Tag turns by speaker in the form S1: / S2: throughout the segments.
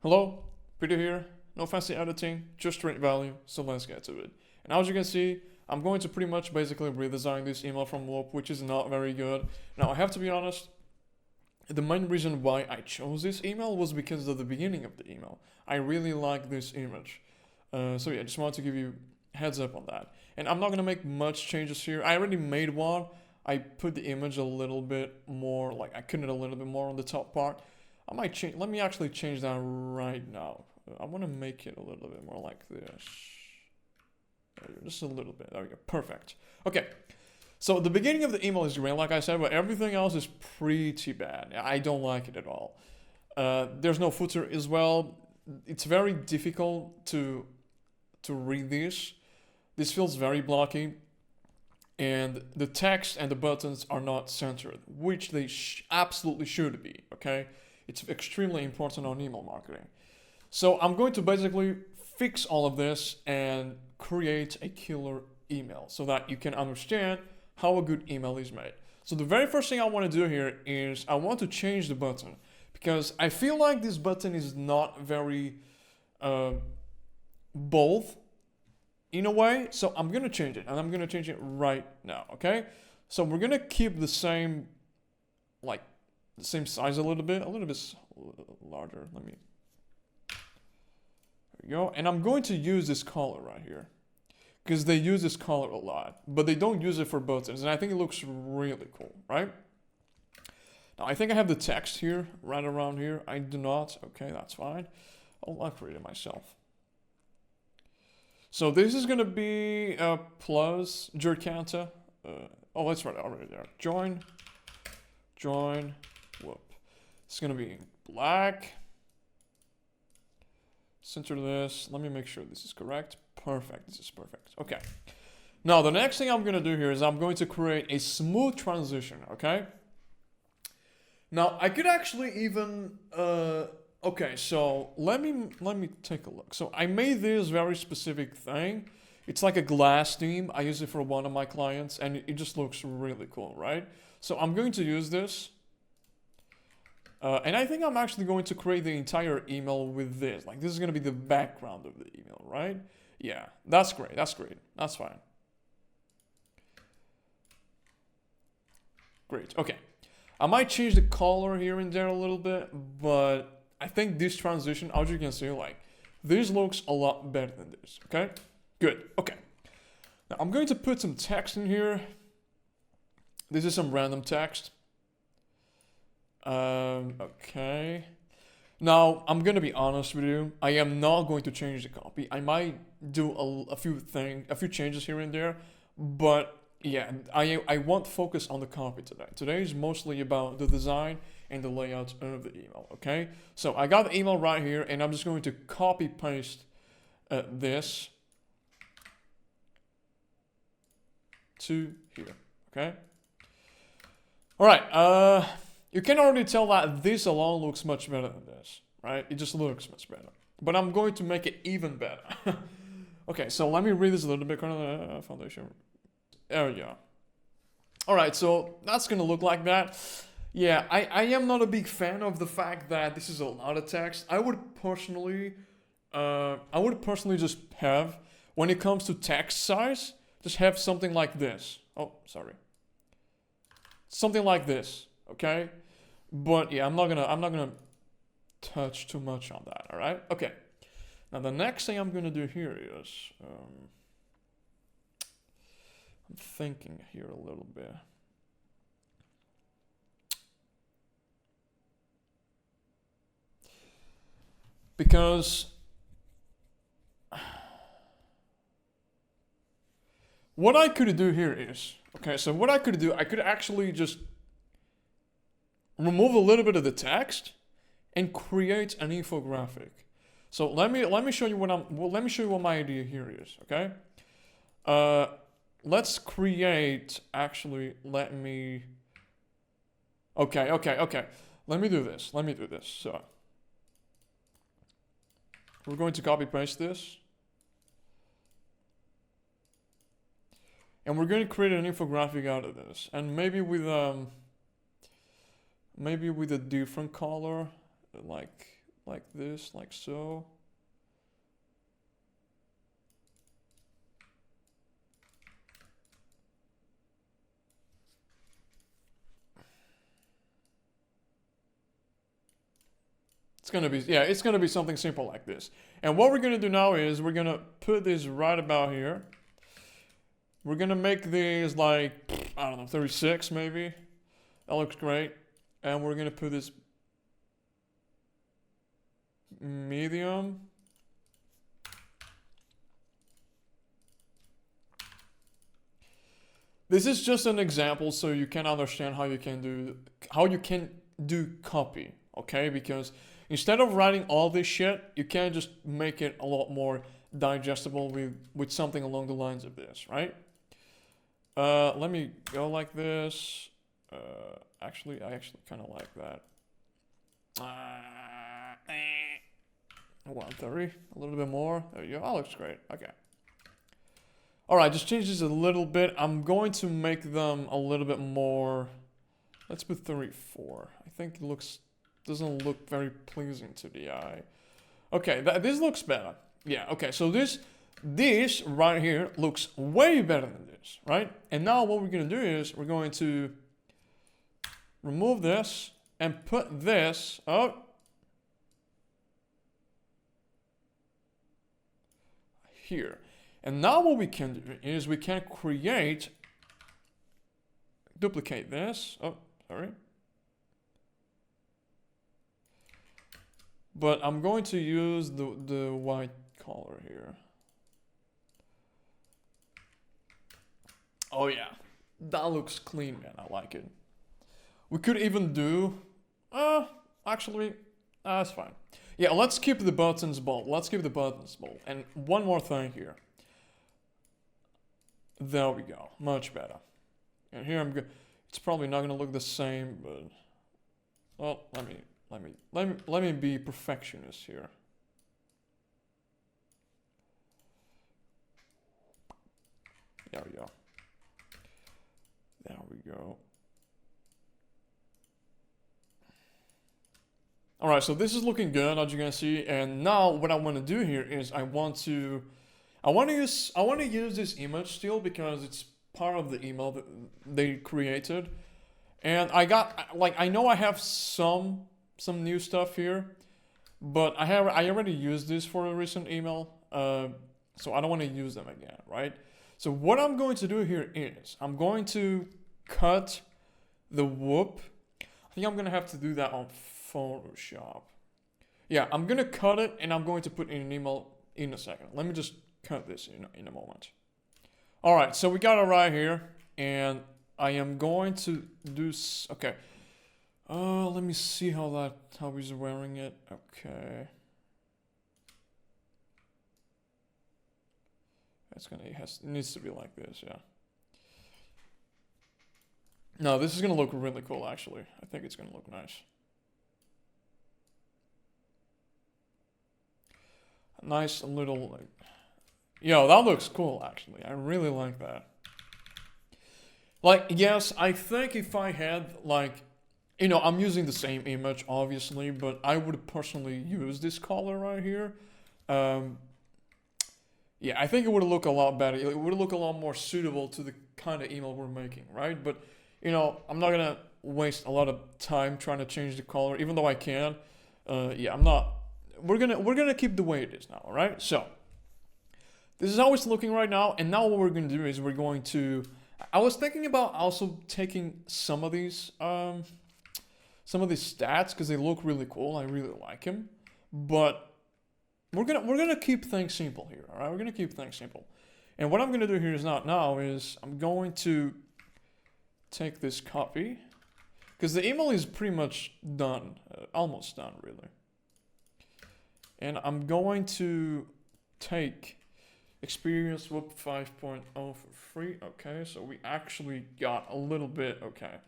S1: Hello, Peter here. No fancy editing, just straight value, so let's get to it. And as you can see, I'm going to pretty much basically redesign this email from Loop, which is not very good. Now, I have to be honest, the main reason why I chose this email was because of the beginning of the email. I really like this image. So yeah, just wanted to give you heads up on that. And I'm not going to make much changes here. I already made one. I put the image a little bit more, like I cut it a little bit more on the top part. I might change, let me actually change that right now. I want to make it a little bit more like this. Just a little bit, there we go, perfect. Okay, so the beginning of the email is great, like I said, but everything else is pretty bad. I don't like it at all. There's no footer as well. It's very difficult to read this. This feels very blocky. And the text and the buttons are not centered, which they absolutely should be, okay? It's extremely important on email marketing. So I'm going to basically fix all of this and create a killer email so that you can understand how a good email is made. So the very first thing I want to do here is I want to change the button because I feel like this button is not very bold in a way. So I'm going to change it and I'm going to change it right now. Okay. So we're going to keep the same, like the same size a little bit larger. There we go. And I'm going to use this color right here because they use this color a lot, but they don't use it for buttons. And I think it looks really cool, right? Now I think I have the text here, right around here. I do not. Okay, that's fine. I'll create it myself. So this is going to be plus Jerkanta. Let's write it already there. Join, whoop. It's going to be black. Center this. Let me make sure this is correct. Perfect. This is perfect. Okay. Now, the next thing I'm going to do here is I'm going to create a smooth transition, okay? Now, I could actually even... okay, so let me take a look. So I made this very specific thing. It's like a glass theme. I use it for one of my clients, and it just looks really cool, right? So I'm going to use this. And I think I'm actually going to create the entire email with this. Like, this is going to be the background of the email, right? Yeah, that's great. That's great. That's fine. Great. Okay. I might change the color here and there a little bit, but I think this transition, as you can see, like, this looks a lot better than this, okay? Good, okay. Now, I'm going to put some text in here. This is some random text. Okay. Now, I'm going to be honest with you. I am not going to change the copy. I might do a few changes here and there, but yeah, I won't focus on the copy today. Today is mostly about the design and the layout of the email, okay? So I got the email right here, and I'm just going to copy paste this to here, okay? All right, you can already tell that this alone looks much better than this, right? It just looks much better. But I'm going to make it even better. Okay, so let me read this a little bit. Foundation. There we go. All right, so that's going to look like that. Yeah, I am not a big fan of the fact that this is a lot of text. I would personally just have, when it comes to text size, just have something like this. Oh, sorry. Something like this, okay? But yeah, I'm not gonna touch too much on that. All right? Okay. Now the next thing I'm gonna do here is I'm thinking here a little bit. Because what I could do here is, okay, so what I could do, I could actually just remove a little bit of the text and create an infographic. So let me show you what my idea here is, okay? Let's create, actually, okay. Let me do this. So we're going to copy paste this. And we're going to create an infographic out of this. And maybe with a different color, like like this, like so. It's gonna be, yeah, it's gonna be something simple like this. And what we're gonna do now is we're gonna put this right about here. We're gonna make these like, I don't know, 36 maybe. That looks great. And we're gonna put this medium. This is just an example so you can understand how you can do copy, okay? Because instead of writing all this shit, you can just make it a lot more digestible with something along the lines of this, right? Let me go like this. Actually, I actually kind of like that. 130, a little bit more. There you go. That looks great. Okay. All right, just change this a little bit. I'm going to make them a little bit more. Let's put 34. I think it doesn't look very pleasing to the eye. Okay, this looks better. Yeah. Okay, so this right here looks way better than this, right? And now what we're gonna do is we're going to remove this and put this up here. And now what we can do is we can duplicate this. Oh, sorry. But I'm going to use the white color here. Oh yeah, that looks clean, man. I like it. We could even do, actually, that's fine. Yeah, let's keep the buttons bold. And one more thing here. There we go, much better. And here I'm good. It's probably not gonna look the same, but well, let me be perfectionist here. There we go. There we go. All right, so this is looking good, as you can see. And now what I want to do here is I want to use this image still because it's part of the email that they created. And I know I have some new stuff here, but I already used this for a recent email, so I don't want to use them again, right? So what I'm going to do here is I'm going to cut the whoop. I think I'm gonna have to do that on Photoshop. Yeah, I'm gonna cut it and I'm going to put in an email in a second. Let me just cut this in a moment. All right, so we got it right here, and I am going to do okay. Let me see how he's wearing it. Okay. It needs to be like this, yeah. No, this is gonna look really cool actually. I think it's gonna look nice. A nice little like, yo, that looks cool actually. I really like that. Like, yes, I think if I had like, I'm using the same image obviously, but I would personally use this color right here. Yeah, I think it would look a lot better. It would look a lot more suitable to the kind of email we're making, right? But I'm not gonna waste a lot of time trying to change the color, even though I can. Yeah, I'm not. We're gonna keep the way it is now, all right? So this is how it's looking right now, and now what we're gonna do is we're going to. I was thinking about also taking some of these stats because they look really cool. I really like them, but we're gonna keep things simple here, all right? We're gonna keep things simple, and what I'm gonna do here is I'm going to take this copy because the email is pretty much done, almost done really, and I'm going to take Experience Whoop 5.0 for free. Okay, so we actually got a little bit. Okay,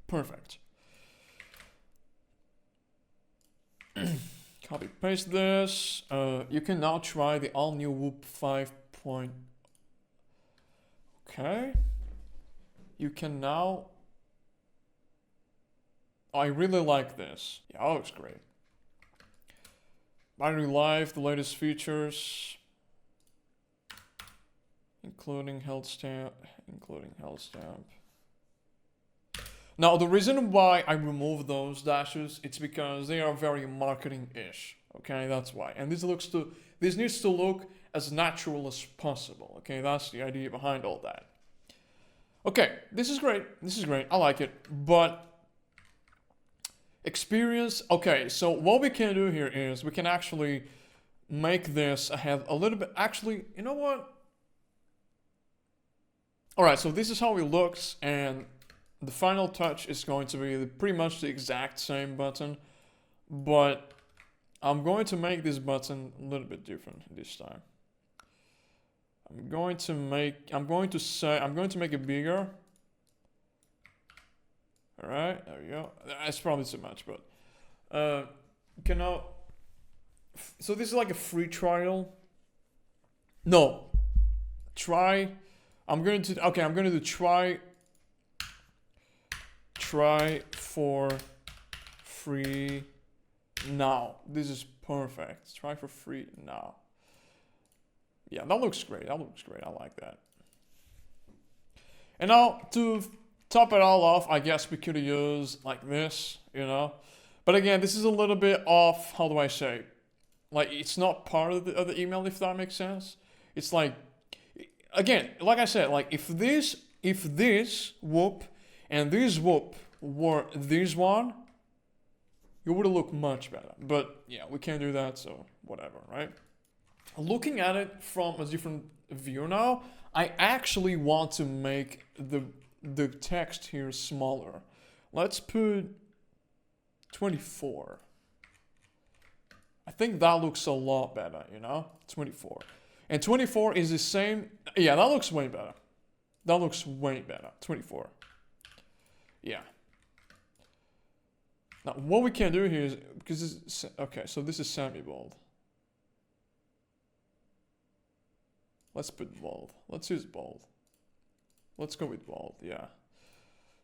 S1: perfect. Copy paste this. You can now try the all new Whoop 5. Okay. You can now. I really like this. Yeah, that looks great. Battery life, the latest features, including health stamp. Now, the reason why I removed those dashes, it's because they are very marketing-ish. Okay, that's why. And this needs to look as natural as possible. Okay, that's the idea behind all that. Okay, this is great. I like it. But experience. Okay, so what we can do here is we can actually make this have a little bit. Actually, you know what? All right, so this is how it looks, and the final touch is going to be pretty much the exact same button, but I'm going to make this button a little bit different this time. I'm going to make it bigger. All right, there we go. That's probably too much, but so this is like a free trial. No, try. I'm going to do try for free now. This is perfect. Try for free now. Yeah, that looks great. I like that. And now to top it all off, I guess we could use like this, you know. But again, this is a little bit off. How do I say? Like, it's not part of the email, if that makes sense. It's like, again, like I said, like if this whoop and this whoop were this one, it would look much better. But yeah, we can't do that, so whatever, right? Looking at it from a different view now, I actually want to make the text here smaller. Let's put 24. I think that looks a lot better, you know? 24. And 24 is the same. Yeah, that looks way better. 24. Yeah. Now, what we can do here is, because this is, okay, so this is semi-bold. Let's put bold. Let's use bold. Let's go with bold, yeah.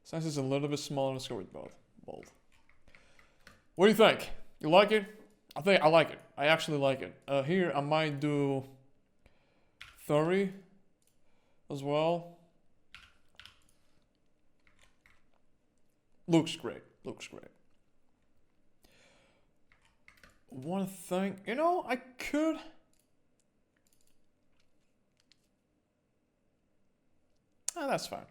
S1: Since it's a little bit smaller, let's go with bold. What do you think? You like it? I think I like it. I actually like it. Here, I might do 30 as well. Looks great. One thing, you know, I could. That's fine.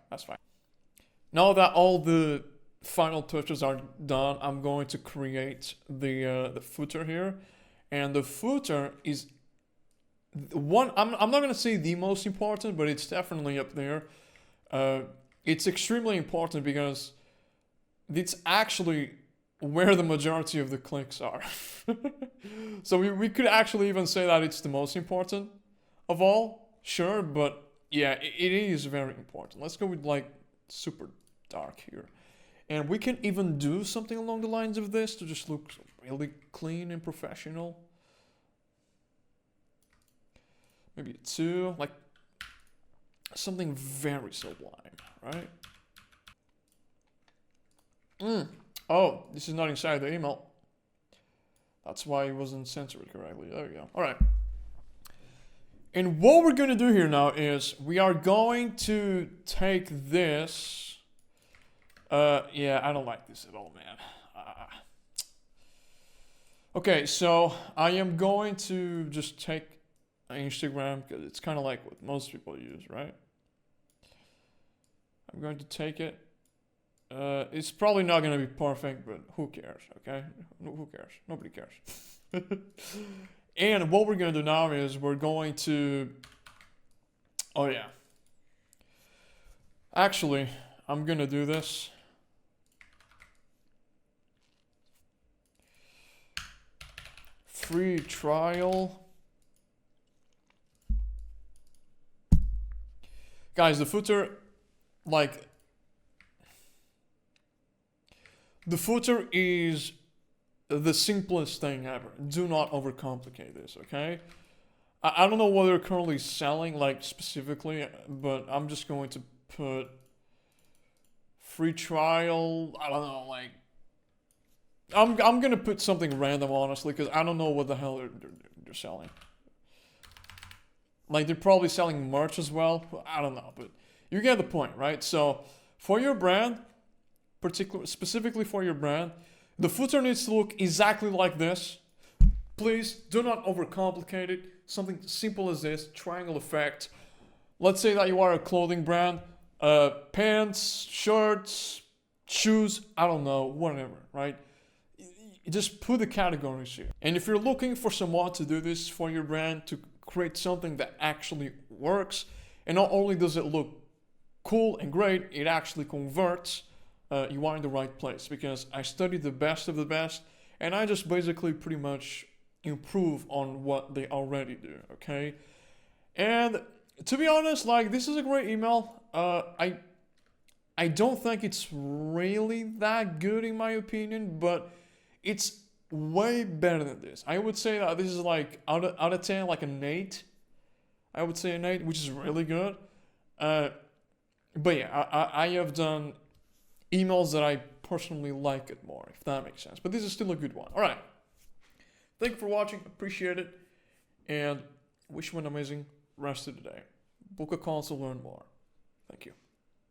S1: Now that all the final touches are done, I'm going to create the footer here, and the footer is one. I'm not gonna say the most important, but it's definitely up there. It's extremely important because it's actually where the majority of the clicks are. So we could actually even say that it's the most important of all, sure, but yeah, it is very important. Let's go with like super dark here. And we can even do something along the lines of this to just look really clean and professional. Maybe 2, like something very sublime, right? Oh, this is not inside the email. That's why it wasn't censored correctly. There we go. All right. And what we're going to do here now is we are going to take this. Yeah, I don't like this at all, man. Okay, so I am going to just take Instagram because it's kind of like what most people use, right? I'm going to take it. It's probably not going to be perfect, but who cares, okay? Who cares? Nobody cares. And what we're going to do now is we're going to... Oh, yeah. Actually, I'm going to do this. Free trial. Guys, the footer, like... The footer is the simplest thing ever. Do not overcomplicate this, okay? I don't know what they're currently selling, like, specifically, but I'm just going to put free trial, I don't know, like, I'm gonna put something random, honestly, because I don't know what the hell they're selling. Like, they're probably selling merch as well. I don't know, but you get the point, right? So for your brand, specifically for your brand, the footer needs to look exactly like this. Please do not overcomplicate it. Something simple as this, triangle effect. Let's say that you are a clothing brand, pants, shirts, shoes, I don't know, whatever, right? You just put the categories here. And if you're looking for someone to do this for your brand, to create something that actually works, and not only does it look cool and great, it actually converts, you are in the right place, because I studied the best of the best, and I just basically pretty much improve on what they already do, okay? And to be honest, like, this is a great email. I don't think it's really that good in my opinion, but it's way better than this. I would say that this is like out of 10, like an 8. I would say an 8, which is really good. But yeah, I have done emails that I personally like it more, if that makes sense. But this is still a good one. All right. Thank you for watching. Appreciate it. And wish you an amazing rest of the day. Book a call to learn more. Thank you.